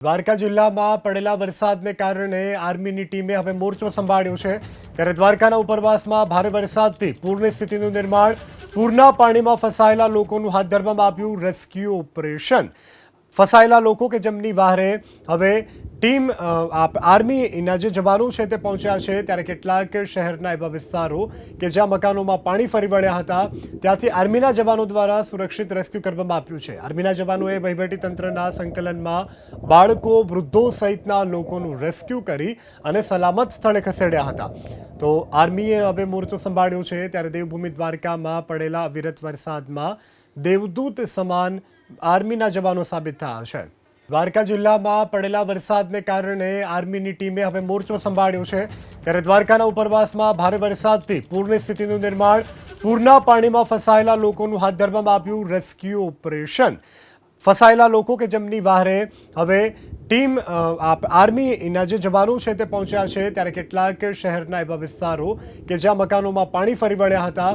દ્વારકા જિલ્લામાં પડેલા વરસાદને કારણે આર્મીની ટીમે હવે મોરચો સંભાળ્યો છે ત્યારે દ્વારકાના ઉપરવાસમાં ભારે વરસાદથી પૂરની સ્થિતિનું નિર્માણ, પૂરના પાણીમાં ફસાયેલા લોકોનું હાથ ધરવામાં આવ્યું રેસ્ક્યુ ઓપરેશન। ફસાયેલા લોકો કે જેમની વહારે હવે ટીમ આર્મીના જે જવાનો છે તે પહોંચ્યા છે ત્યારે કેટલાક શહેરના એવા વિસ્તારો કે જ્યાં મકાનોમાં પાણી ફરી વળ્યા હતા ત્યાંથી આર્મીના જવાનો દ્વારા સુરક્ષિત રેસ્ક્યુ કરવામાં આવ્યું છે। આર્મીના જવાનોએ વહીવટીતંત્રના સંકલનમાં બાળકો, વૃદ્ધો સહિતના લોકોનું રેસ્ક્યુ કરી અને સલામત સ્થળે ખસેડ્યા હતા। તો આર્મીએ હવે મોરચો સંભાળ્યો છે ત્યારે દેવભૂમિ દ્વારકામાં પડેલા અવિરત વરસાદમાં દેવદૂત સમાન આર્મીના જવાનો સાબિત થયા છે। દ્વારકા જિલ્લામાં પડેલા વરસાદને કારણે આર્મીની ટીમે હવે મોરચો સંભાળ્યો છે ત્યારે દ્વારકાના ઉપરવાસમાં ભારે વરસાદથી પૂરની સ્થિતિનું નિર્માણ, પૂરના પાણીમાં ફસાયેલા લોકોનું હાથ ધરવામાં આવ્યું રેસ્ક્યુ ઓપરેશન। ફસાયેલા લોકો કે જેમની વહારે હવે ટીમ આર્મીના જે જવાનો છે તે પહોંચ્યા છે ત્યારે કેટલાક શહેરના એવા વિસ્તારો કે જ્યાં મકાનોમાં પાણી ફરી વળ્યા હતા